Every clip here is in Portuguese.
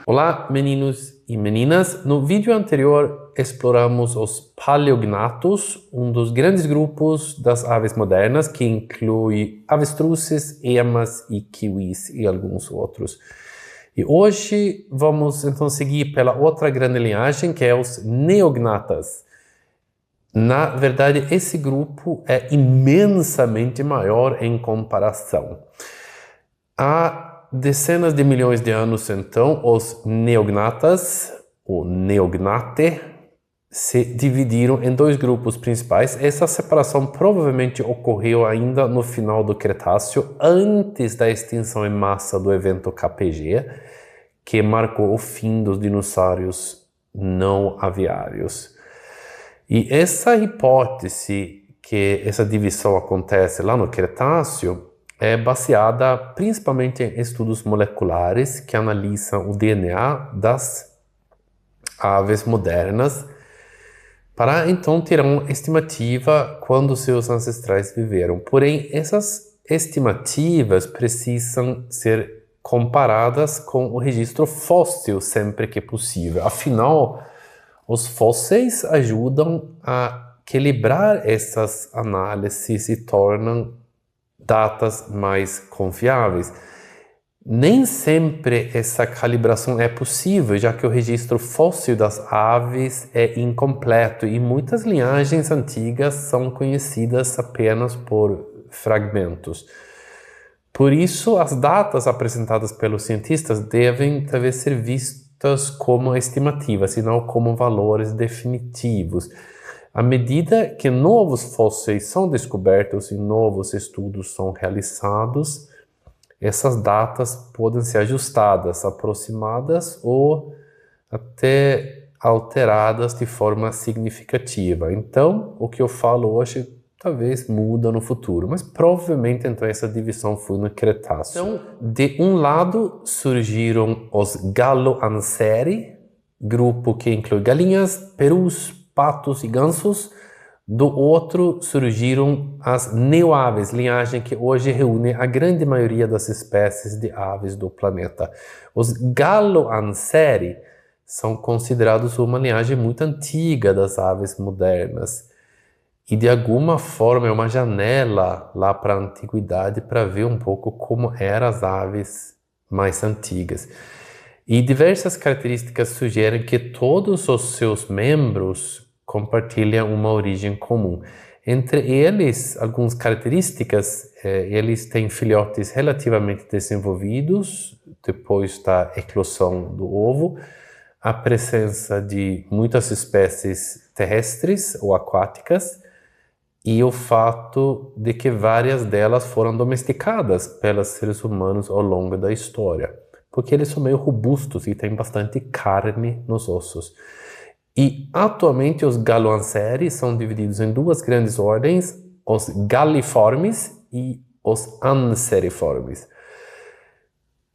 Olá, meninos e meninas! No vídeo anterior exploramos os paleognatos, um dos grandes grupos das aves modernas que inclui avestruzes, emas e kiwis e alguns outros. E hoje vamos então seguir pela outra grande linhagem, que é os neognatas. Na verdade, esse grupo é imensamente maior em comparação. Há dezenas de milhões de anos, então, os neognatas, ou neognate, se dividiram em dois grupos principais. Essa separação provavelmente ocorreu ainda no final do Cretáceo, antes da extinção em massa do evento KPG, que marcou o fim dos dinossauros não aviários. E essa hipótese que essa divisão acontece lá no Cretáceo é baseada principalmente em estudos moleculares que analisam o DNA das aves modernas para então ter uma estimativa quando seus ancestrais viveram. Porém, essas estimativas precisam ser comparadas com o registro fóssil sempre que possível. Afinal, os fósseis ajudam a equilibrar essas análises e tornam datas mais confiáveis. Nem sempre essa calibração é possível, já que o registro fóssil das aves é incompleto e muitas linhagens antigas são conhecidas apenas por fragmentos. Por isso, as datas apresentadas pelos cientistas devem talvez ser vistas como estimativas, e não como valores definitivos. À medida que novos fósseis são descobertos e novos estudos são realizados, essas datas podem ser ajustadas, aproximadas ou até alteradas de forma significativa. Então, o que eu falo hoje talvez muda no futuro, mas provavelmente então essa divisão foi no Cretáceo. Então, de um lado surgiram os Galoanceri, grupo que inclui galinhas, perus, patos e gansos. Do outro surgiram as neoaves, linhagem que hoje reúne a grande maioria das espécies de aves do planeta. Os Galoanceri são considerados uma linhagem muito antiga das aves modernas e de alguma forma é uma janela lá para a antiguidade para ver um pouco como eram as aves mais antigas. E diversas características sugerem que todos os seus membros compartilham uma origem comum. Entre eles, algumas características, eles têm filhotes relativamente desenvolvidos depois da eclosão do ovo, a presença de muitas espécies terrestres ou aquáticas e o fato de que várias delas foram domesticadas pelos seres humanos ao longo da história, porque eles são meio robustos e têm bastante carne nos ossos. E atualmente os Galoanceri são divididos em duas grandes ordens, os Galliformes e os Anseriformes.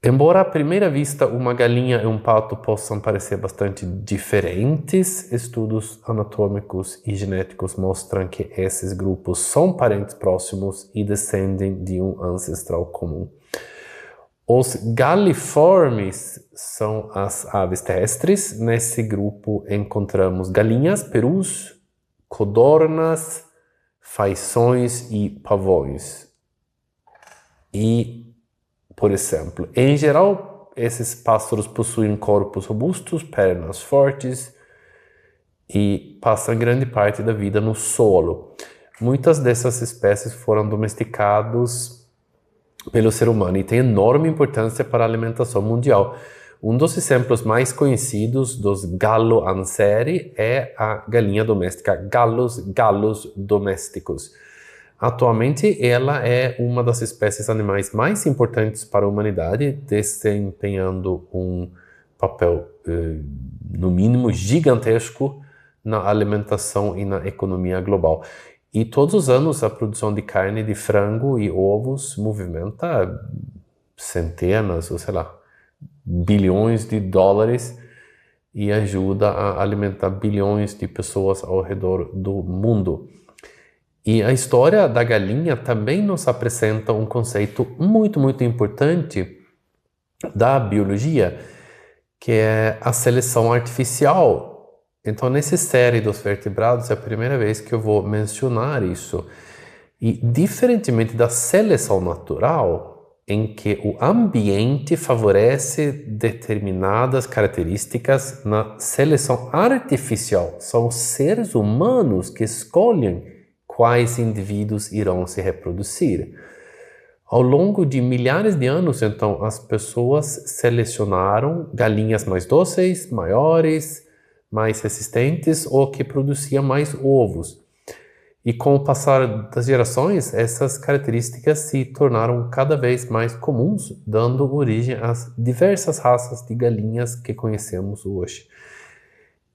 Embora à primeira vista uma galinha e um pato possam parecer bastante diferentes, estudos anatômicos e genéticos mostram que esses grupos são parentes próximos e descendem de um ancestral comum. Os Galliformes são as aves terrestres. Nesse grupo encontramos galinhas, perus, codornas, faições e pavões. E, por exemplo, em geral, esses pássaros possuem corpos robustos, pernas fortes e passam grande parte da vida no solo. Muitas dessas espécies foram domesticadas pelo ser humano e tem enorme importância para a alimentação mundial. Um dos exemplos mais conhecidos dos Galoanceri é a galinha doméstica Gallus domesticus. Atualmente, ela é uma das espécies animais mais importantes para a humanidade, desempenhando um papel, no mínimo, gigantesco na alimentação e na economia global. E todos os anos a produção de carne de frango e ovos movimenta centenas, ou sei lá, bilhões de dólares e ajuda a alimentar bilhões de pessoas ao redor do mundo. E a história da galinha também nos apresenta um conceito muito, muito importante da biologia, que é a seleção artificial. Então, nessa série dos vertebrados, é a primeira vez que eu vou mencionar isso. E, diferentemente da seleção natural, em que o ambiente favorece determinadas características, na seleção artificial, são os seres humanos que escolhem quais indivíduos irão se reproduzir. Ao longo de milhares de anos, então, as pessoas selecionaram galinhas mais dóceis, maiores, mais resistentes ou que produziam mais ovos. E com o passar das gerações, essas características se tornaram cada vez mais comuns, dando origem às diversas raças de galinhas que conhecemos hoje.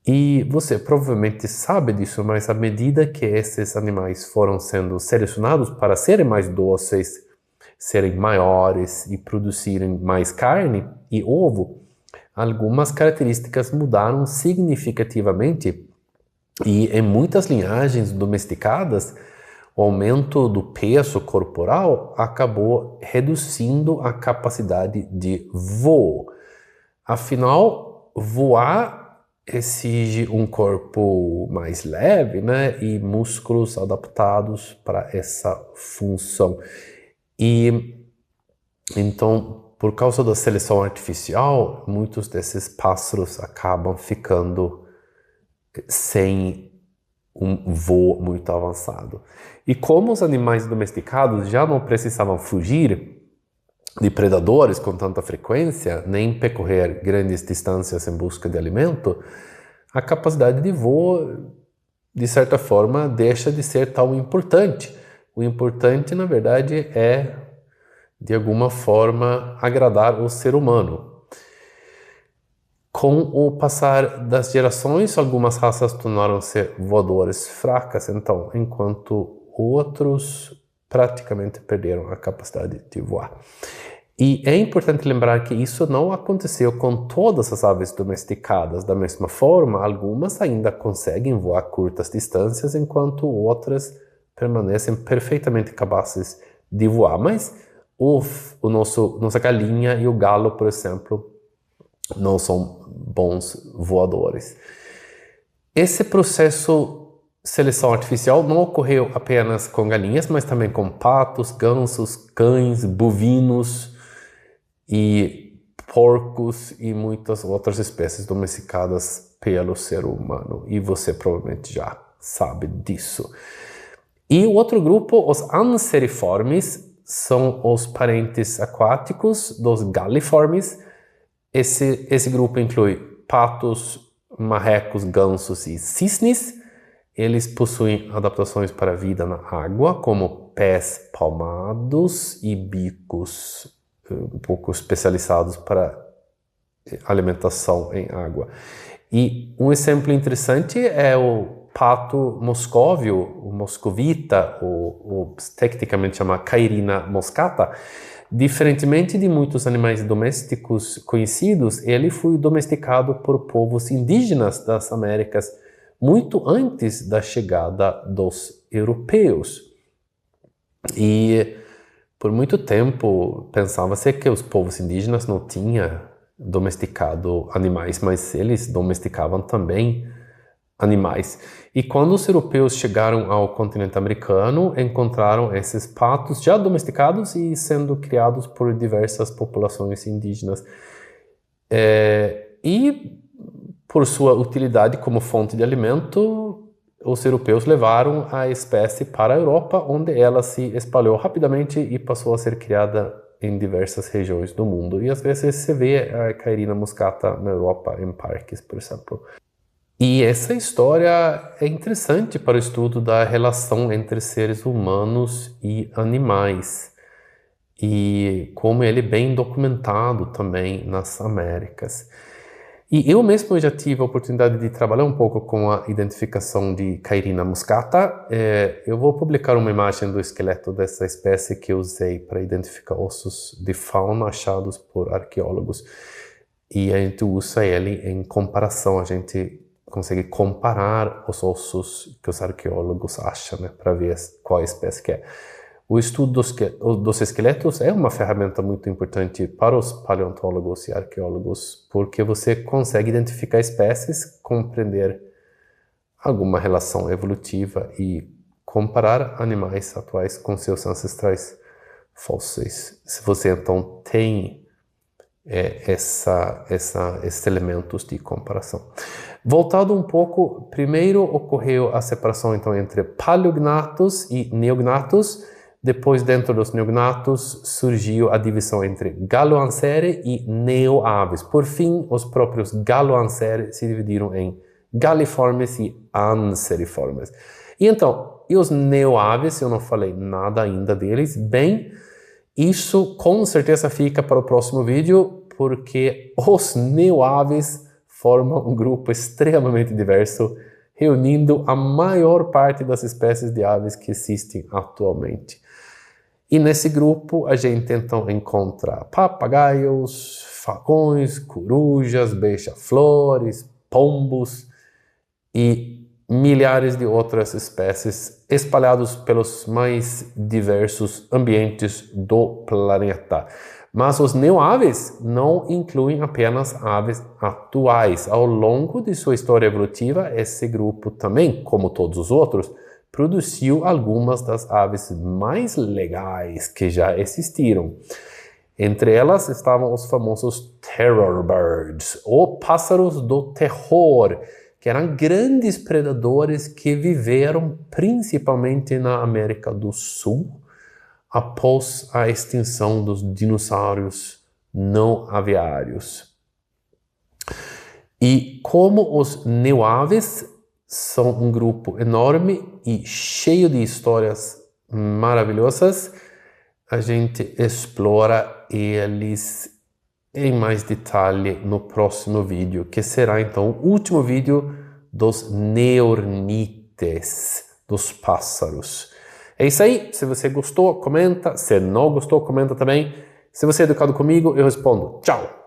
E você provavelmente sabe disso, mas à medida que esses animais foram sendo selecionados para serem mais dóceis, serem maiores e produzirem mais carne e ovo, algumas características mudaram significativamente. E em muitas linhagens domesticadas, o aumento do peso corporal acabou reduzindo a capacidade de voo. Afinal, voar exige um corpo mais leve, né, e músculos adaptados para essa função. E então, por causa da seleção artificial, muitos desses pássaros acabam ficando sem um voo muito avançado. E como os animais domesticados já não precisavam fugir de predadores com tanta frequência, nem percorrer grandes distâncias em busca de alimento, a capacidade de voo, de certa forma, deixa de ser tão importante. O importante, na verdade, é, de alguma forma, agradar o ser humano. Com o passar das gerações, algumas raças tornaram-se voadores fracas, então, enquanto outros praticamente perderam a capacidade de voar. E é importante lembrar que isso não aconteceu com todas as aves domesticadas. Da mesma forma, algumas ainda conseguem voar curtas distâncias, enquanto outras permanecem perfeitamente capazes de voar. Mas nossa galinha e o galo, por exemplo, não são bons voadores. Esse processo de seleção artificial não ocorreu apenas com galinhas, mas também com patos, gansos, cães, bovinos e porcos e muitas outras espécies domesticadas pelo ser humano. E você provavelmente já sabe disso. E o outro grupo, os anseriformes, são os parentes aquáticos dos galiformes. Esse grupo inclui patos, marrecos, gansos e cisnes. Eles possuem adaptações para a vida na água, como pés palmados e bicos um pouco especializados para alimentação em água. E um exemplo interessante é o pato moscóvio, o moscovita, ou tecnicamente chama Cairina moscata. Diferentemente de muitos animais domésticos conhecidos, ele foi domesticado por povos indígenas das Américas muito antes da chegada dos europeus. E por muito tempo pensava-se que os povos indígenas não tinham domesticado animais, mas eles domesticavam também animais. E quando os europeus chegaram ao continente americano, encontraram esses patos já domesticados e sendo criados por diversas populações indígenas. E por sua utilidade como fonte de alimento, os europeus levaram a espécie para a Europa, onde ela se espalhou rapidamente e passou a ser criada em diversas regiões do mundo. E às vezes se vê a Cairina moscata na Europa, em parques, por exemplo. E essa história é interessante para o estudo da relação entre seres humanos e animais. E como ele é bem documentado também nas Américas. E eu mesmo já tive a oportunidade de trabalhar um pouco com a identificação de Cairina moscata. Eu vou publicar uma imagem do esqueleto dessa espécie que eu usei para identificar ossos de fauna achados por arqueólogos. E a gente usa ele em comparação, a gente consegue comparar os ossos que os arqueólogos acham, né, para ver qual espécie que é. O estudo dos esqueletos é uma ferramenta muito importante para os paleontólogos e arqueólogos, porque você consegue identificar espécies, compreender alguma relação evolutiva e comparar animais atuais com seus ancestrais fósseis. Se você então tem esses elementos de comparação. Voltado um pouco, primeiro ocorreu a separação então entre paleognatos e neognatos. Depois, dentro dos neognatos, surgiu a divisão entre Galoancere e Neoaves. Por fim, os próprios Galoancere se dividiram em Galliformes e Anseriformes. E então, e os Neoaves, eu não falei nada ainda deles, bem, isso com certeza fica para o próximo vídeo, porque os Neoaves formam um grupo extremamente diverso, reunindo a maior parte das espécies de aves que existem atualmente. E nesse grupo a gente então encontra papagaios, falcões, corujas, beija-flores, pombos e milhares de outras espécies espalhados pelos mais diversos ambientes do planeta. Mas os neoaves não incluem apenas aves atuais. Ao longo de sua história evolutiva, esse grupo também, como todos os outros, produziu algumas das aves mais legais que já existiram. Entre elas estavam os famosos terror birds, ou pássaros do terror, que eram grandes predadores que viveram principalmente na América do Sul, após a extinção dos dinossauros não aviários. E como os neoaves são um grupo enorme e cheio de histórias maravilhosas, a gente explora eles em mais detalhe no próximo vídeo, que será então o último vídeo dos neornites, dos pássaros. É isso aí. Se você gostou, comenta. Se não gostou, comenta também. Se você é educado comigo, eu respondo. Tchau!